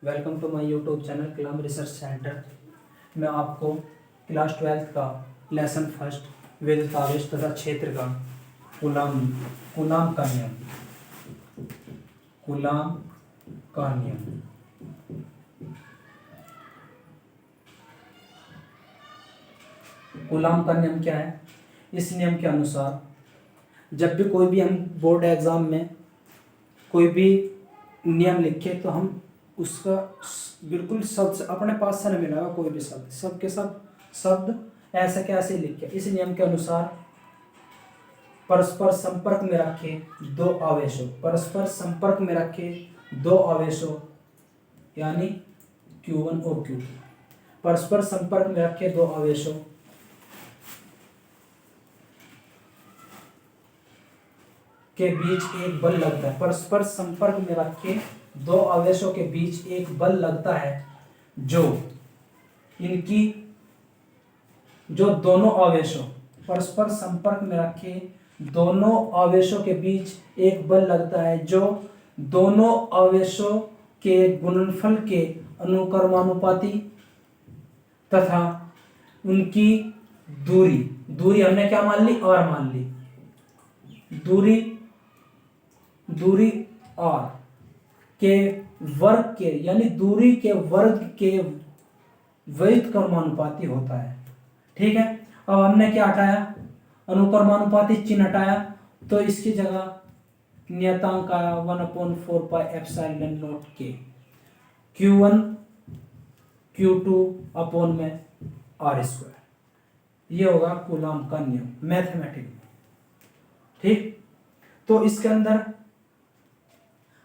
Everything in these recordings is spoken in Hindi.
Welcome to my YouTube channel Kalam research centre. मैं आपको क्लास 12th का लेसन फर्स्ट विद्युत आवेश तथा क्षेत्र का कूलाम कूलाम का नियम कूलाम का नियम कूलाम का नियम क्या है? इस नियम के अनुसार जब भी कोई भी हम बोर्ड एग्जाम में कोई भी नियम लिखे तो हम उसका बिल्कुल शब्द अपने पास से नहीं मिलाएगा। कोई भी शब्द सब के सब शब्द ऐसे कैसे लिखे। इस नियम के अनुसार परस्पर संपर्क में रखे दो आवेशों परस्पर संपर्क में रखे दो आवेशों यानी Q1 और Q2 परस्पर संपर्क में रखे दो आवेशों के बीच एक बल लगता है। परस्पर संपर्क में रखे दो आवेशों के बीच एक बल लगता है जो दोनों आवेशों परस्पर संपर्क में रखे दोनों आवेशों के बीच एक बल लगता है जो दोनों आवेशों के गुणनफल के अनुक्रमानुपाती तथा उनकी दूरी हमने क्या मान ली? r मान ली। दूरी r के वर्ग के यानी दूरी के वर्ग के व्युत्क्रमानुपाती होता है। ठीक है, अब हमने क्या हटाया? अनुक्रमानुपाती चिन्ह हटाया तो इसकी जगह नियतांक आया 1/4 पाई एप्सिलॉन नॉट के Q1 Q2 अपॉन में r²। ये होगा कूलाम का नियम मैथमेटिक्स में। ठीक, तो इसके अंदर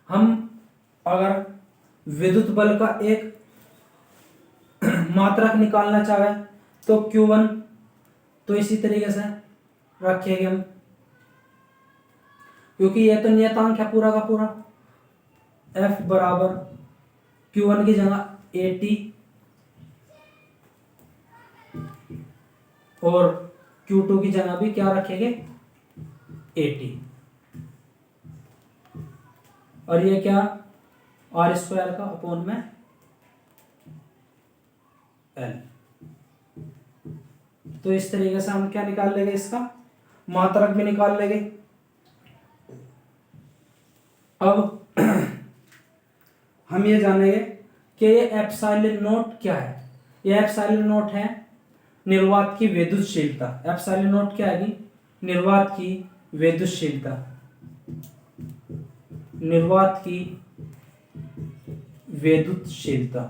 हम अगर विद्युत बल का एक मात्रक निकालना चाहे तो Q1 तो इसी तरीके से रखेंगे हम, क्योंकि यह तो नियतांक है पूरा का पूरा। F बराबर Q1 की जगह 80 और Q2 की जगह भी क्या रखेंगे? 80 और ये क्या? r² का अपॉन में l। तो इस तरीके से हम क्या निकाल लेंगे? इसका मात्रक भी निकाल लेंगे। अब हम ये जानेंगे कि ये एप्सिलॉन नॉट क्या है। ये एप्सिलॉन नॉट है निर्वात की विद्युतशीलता। एप्सिलॉन नॉट क्या है? निर्वात की विद्युतशीलता। निर्वात की विद्युतशीलता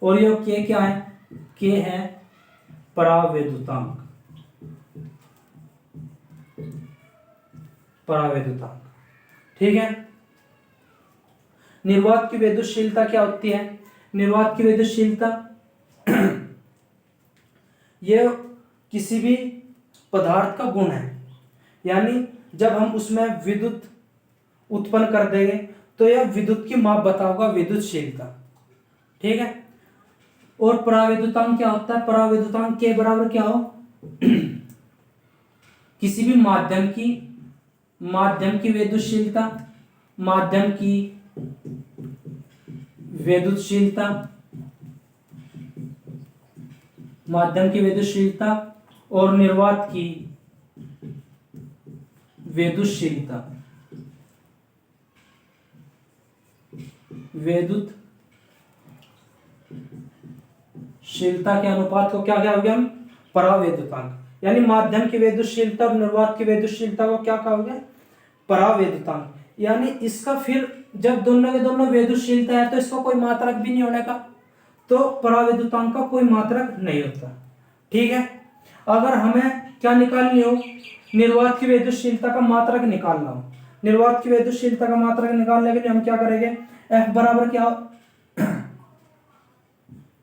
और ये के क्या है? के है परावैद्युतांक। ठीक है, निर्वात की विद्युतशीलता क्या होती है? निर्वात की विद्युतशीलता यह किसी भी पदार्थ का गुण है, यानी जब हम उसमें विद्युत उत्पन्न कर देंगे तो यह विद्युत की माप बताओगा विद्युतशीलता। ठीक है, और परावैद्युतांक क्या होता है? परावैद्युतांक के बराबर क्या हो? किसी भी माध्यम की विद्युतशीलता माध्यम की विद्युतशीलता और निर्वात की विद्युतशीलता के अनुपात को क्या कहोगे हम? परावैद्युतांक। यानी माध्यम की विद्युतशीलता और निर्वात की विद्युतशीलता को क्या कहोगे? परावैद्युतांक। यानी इसका फिर जब दोनों के दोनों विद्युतशीलता है तो इसका कोई मात्रक भी नहीं होने का, तो परावैद्युतांक का कोई मात्रक नहीं होता। ठीक है, अगर हमें क्या निकालनी हो? निर्वात की विद्युतशीलता का मात्रक निकालना हो। निर्वात की विद्युतशीलता का मात्रक निकालने के लिए हम क्या करेंगे? F बराबर क्या हो?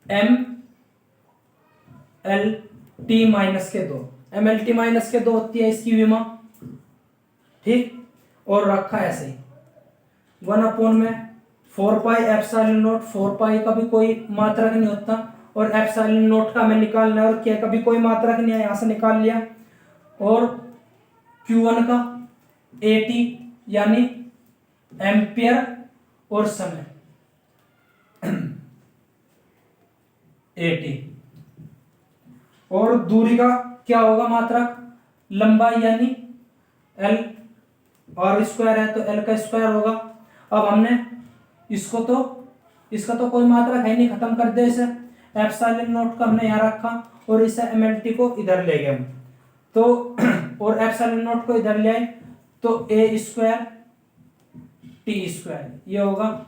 MLT-2 MLT-2 होती है इसकी विमा। ठीक, और रखा ऐसे ही 1/4 पाई एप्सिलॉन नॉट। 4 पाई का भी कोई मात्रक नहीं होता और एप्सिलॉन नॉट का हमें निकालना है और के का भी कोई मात्रक नहीं है, यहां से निकाल लिया। और Q1 का 80 यानी एम्पियर और समय AT, और दूरी का क्या होगा मात्रक, लंबाई यानी L, R स्क्वायर है तो L का स्क्वायर होगा। अब हमने इसको तो, इसका तो कोई मात्रक है नहीं, खत्म कर दे इसे, एप्सिलॉन नॉट का हमने यहाँ रखा और इसे MLT को इधर ले गए हम तो और एप्सिलॉन नॉट को इधर ले आए तो A स्क्वायर T स्क्वायर ये होगा,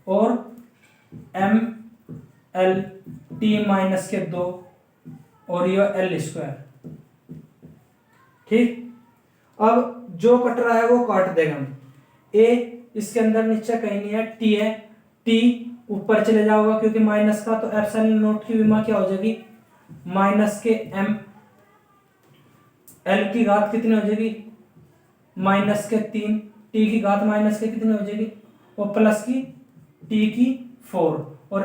और MLT माइनस के 2 और ये L स्क्वायर। ठीक, अब जो कट रहा है वो काट देगा हम। A इसके अंदर नीचे कहीं नहीं है, T है, T ऊपर चले जाओगा क्योंकि माइनस का, तो एप्सिलॉन नॉट की विमा क्या हो जाएगी, माइनस के M, L की घात कितनी हो जाएगी, माइनस के 3, T की घात माइनस के कितनी हो जाएगी, और प्लस की T की 4 और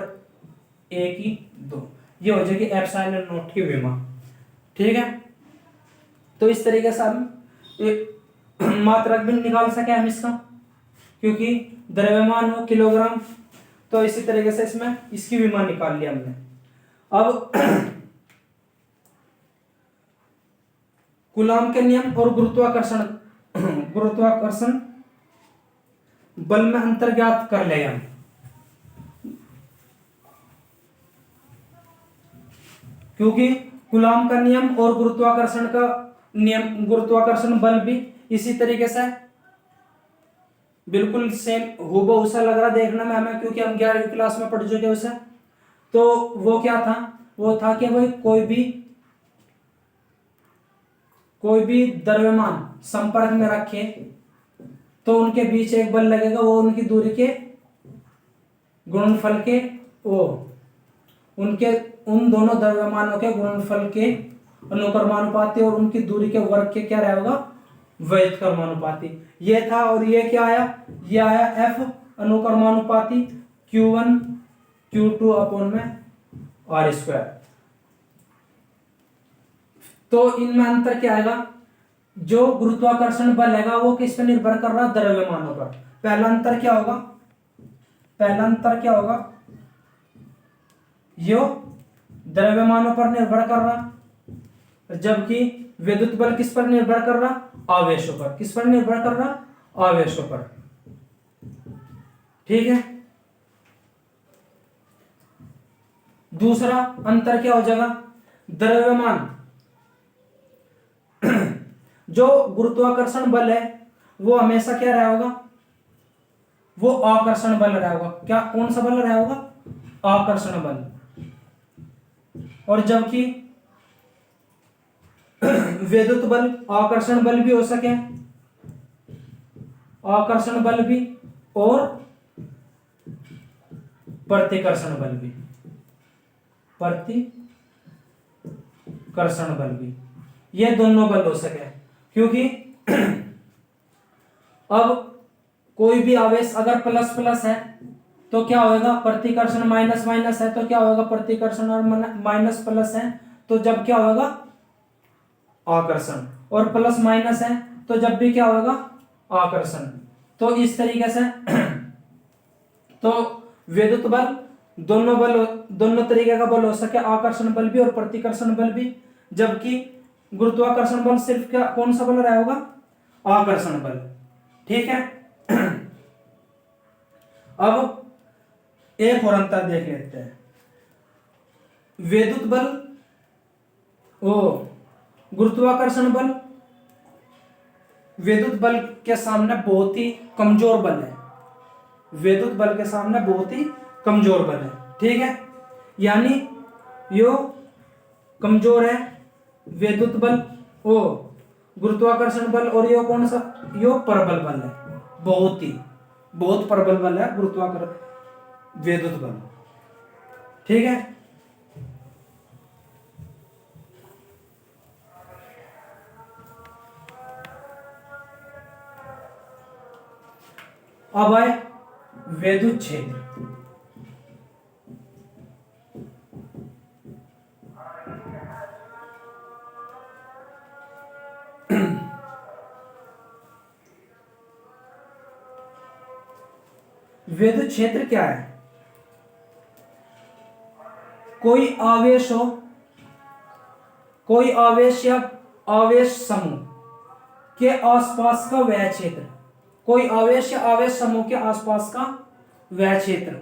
A की 2, ये हो जाएगी एप्सिलॉन नॉट की विमा। ठीक है, तो इस तरीके से हम एक मात्रक भी निकाल सके हम इसका, क्योंकि द्रव्यमान हो किलोग्राम, तो इसी तरीके से इसमें इसकी विमा निकाल लिया हमने। अब कूलॉम के नियम और गुरुत्वाकर्षण गुरुत्वाकर्षण बल में अंतर ज्ञात कर ले हम। क्योंकि कूलॉम का नियम और गुरुत्वाकर्षण का नियम, गुरुत्वाकर्षण बल भी इसी तरीके से बिल्कुल सेम हूबहू सा लग रहा देखने में हमें, क्योंकि हम 11वीं क्लास में पढ़ चुके उसे। तो वो क्या था, वो था कि भाई कोई भी द्रव्यमान संपर्क में रखे तो उनके बीच एक बल लगेगा, वो उनकी दूरी के गुणनफल के, वो उनके उन दोनों द्रव्यमानों के गुणनफल के अनुक्रमानुपाती और उनकी दूरी के वर्ग के क्या रहेगा, व्युत्क्रमानुपाती। ये था, और ये क्या आया, ये आया F अनुक्रमानुपाती Q1 Q2 अपॉन में R स्क्वायर। तो इनमें अंतर क्या आएगा, जो गुरुत्वाकर्षण बल है वो किस पर निर्भर कर रहा है, द्रव्यमानों पर। पहला अंतर क्या होगा, पहला अंतर क्या होगा, यो द्रव्यमानों पर निर्भर कर रहा, जबकि विद्युत बल किस पर निर्भर कर रहा, आवेशों पर। किस पर निर्भर कर रहा, आवेशों पर। ठीक है, दूसरा अंतर क्या हो जाएगा, द्रव्यमान जो गुरुत्वाकर्षण बल है वो हमेशा क्या रहा होगा, वो आकर्षण बल रहा होगा। क्या, कौन सा बल रहा होगा, आकर्षण बल। और जबकि विद्युत बल आकर्षण बल भी हो सके, आकर्षण बल भी और प्रतिकर्षण बल भी, प्रतिकर्षण बल भी, ये दोनों बल हो सके। क्योंकि अब कोई भी आवेश अगर प्लस प्लस है तो क्या होगा, प्रतिकर्षण माइनस माइनस है तो क्या होगा, प्रतिकर्षण, और माइनस प्लस है तो जब क्या होगा, आकर्षण, और प्लस माइनस है तो जब भी क्या होगा, आकर्षण। तो इस तरीके से तो विद्युत बल दोनों तरीके का बल हो सके, आकर्षण बल भी और प्रतिकर्षण बल भी। जबकि गुरुत्वाकर्षण बल सिर्फ क्या, कौन सा बल रहा होगा, आकर्षण बल। ठीक है, अब एक और अंतर देख लेते हैं। विद्युत बल ओ गुरुत्वाकर्षण बल विद्युत बल के सामने बहुत ही कमजोर बल है, विद्युत बल के सामने बहुत ही कमजोर बल है। ठीक है, यानी यो कमजोर है विद्युत बल, ओ गुरुत्वाकर्षण बल, और यो कौन सा, यो प्रबल बल है, बहुत प्रबल बल है गुरुत्वाकर्षण विद्युत बल। ठीक है, अब आए विद्युत क्षेत्र। विद्युत क्षेत्र क्या है? कोई आवेश हो, कोई आवेश या आवेश समूह के आसपास का वह क्षेत्र, कोई आवेश या आवेश समूह के आसपास का वह क्षेत्र।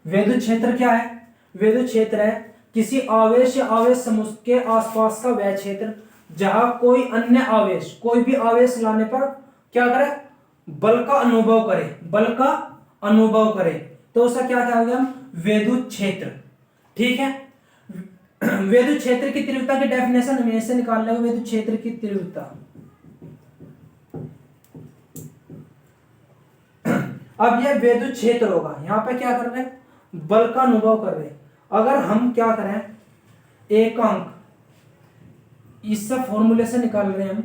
विद्युत क्षेत्र क्या है? विद्युत क्षेत्र है किसी आवेश या आवेश समूह के आसपास का वह क्षेत्र जहां कोई अन्य आवेश, कोई भी आवेश लाने पर क्या करे? बल का अनुभव करे, बल का अनुभव करे, तो उसका क्या कहेंगे हम? विद्युत क्षेत्र। ठीक है। विद्युत क्षेत्र की तीव्रता की डेफिनेशन हमें से निकाल लेंगे। विद्युत क्षेत्र की तीव्रता, अब यह विद्युत क्षेत्र होगा, यहां पे क्या कर रहे हैं? बल का अनुभव कर रहे हैं। अगर हम क्या करें, एकांक, इससे फॉर्मूले से निकाल रहे हैं हम,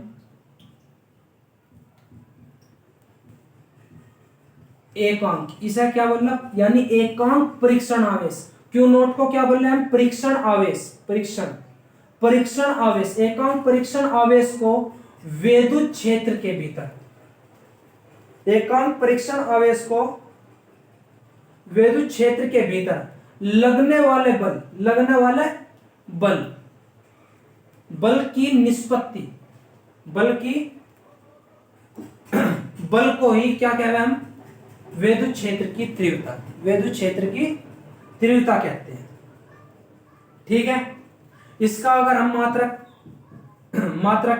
एकांक, इसे क्या बोलना? यानी एकांक परीक्षण आवेश। क्यू नोट को क्या बोल रहे हैं हम? परीक्षण आवेश, परीक्षण आवेश, एकांक परीक्षण आवेश को विद्युत क्षेत्र के भीतर, एकांक परीक्षण आवेश को विद्युत क्षेत्र के भीतर लगने वाले बल की निष्पत्ति, बल को ही क्या कह रहे हैं हम? विद्युत क्षेत्र की तीव्रता, विद्युत क्षेत्र की तीव्रता कहते हैं। ठीक है। इसका अगर हम मात्रक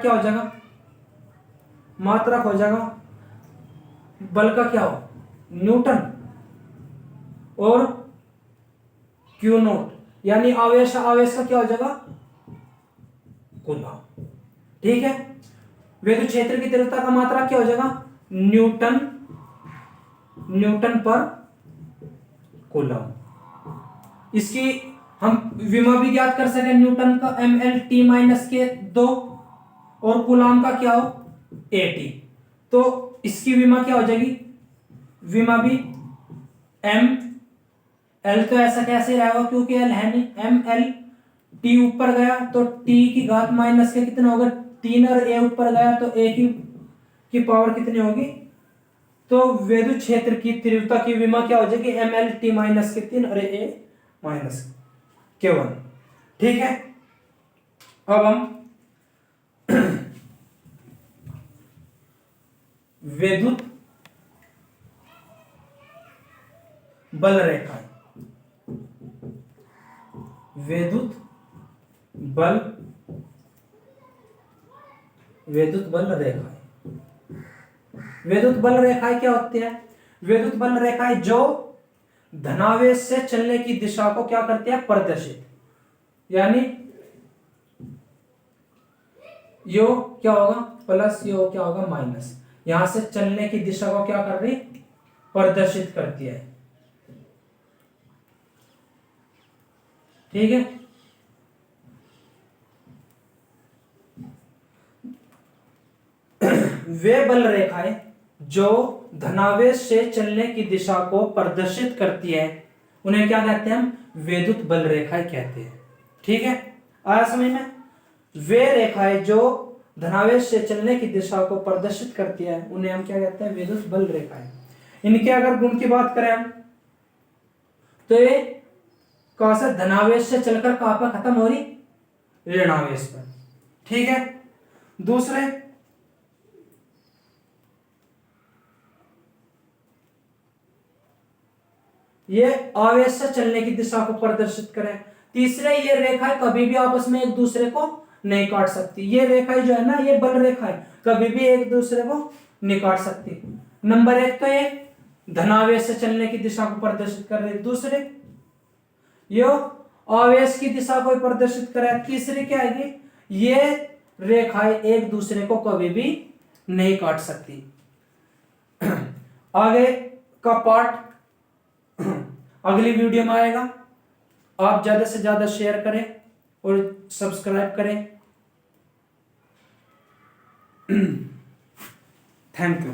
क्या हो जाएगा? मात्रक हो जाएगा बल का क्या हो? न्यूटन, और क्यू नोट यानी आवेश का क्या हो जाएगा? कूलम। ठीक है। विद्युत क्षेत्र की तीव्रता का मात्रक क्या हो जाएगा? न्यूटन पर कूलम। इसकी हम विमा भी ज्ञात कर सके, न्यूटन का mL/T-2 और कूलम का क्या हो? AT। तो इसकी विमा क्या हो जाएगी? विमा भी mL, तो ऐसा कैसे रहेगा क्योंकि L है नहीं, mL, T ऊपर गया तो T की घात माइनस के कितना होगा? 3, और A ऊपर गया तो A की पावर कितनी होगी? तो विद्युत क्षेत्र की तीव्रता की विमा क्या हो जाएगी? mL/T-3 और A-K1। ठीक है। अब हम विद्युत बल रेखाएं, विद्युत बल रेखाएं, विद्युत बल रेखाएं क्या होती है? विद्युत बल रेखाएं जो धनावेश से चलने की दिशा को क्या करती है? प्रदर्शित, यानी यो क्या होगा? प्लस, यो क्या होगा? माइनस। यहां से चलने की दिशा को क्या कर रही? प्रदर्शित करती है। ठीक है। वे बल रेखाएं जो धनावेश से चलने की दिशा को प्रदर्शित करती है उन्हें क्या कहते हैं हम? विद्युत बल रेखाएं कहते हैं। ठीक है। आया समझ में? वे रेखाएं जो धनावेश से चलने की दिशा को प्रदर्शित करती है उन्हें हम क्या कहते हैं? विद्युत बल रेखाएं। इनके अगर गुण की बात करें हम, तो ये कहां से? धनावेश से चलकर कहां पर खत्म हो रही? ऋणावेश पर। ठीक है। दूसरे, ये आवेश से चलने की दिशा को प्रदर्शित करें। तीसरे, ये रेखाएं कभी भी आपस में एक दूसरे को नहीं काट सकती। ये रेखाएं जो है ना, ये बल रेखाएं कभी भी एक दूसरे को नहीं काट सकती। नंबर 1 तो ये धनावेश से चलने की दिशा को प्रदर्शित कर रही। दूसरे, ये आवेश की दिशा को प्रदर्शित करे। तीसरी क्या है? ये रेखाएं एक दूसरे को कभी भी नहीं काट सकती। आगे का पार्ट अगली वीडियो में आएगा। आप ज्यादा से ज्यादा शेयर करें और सब्सक्राइब करें। Thank you.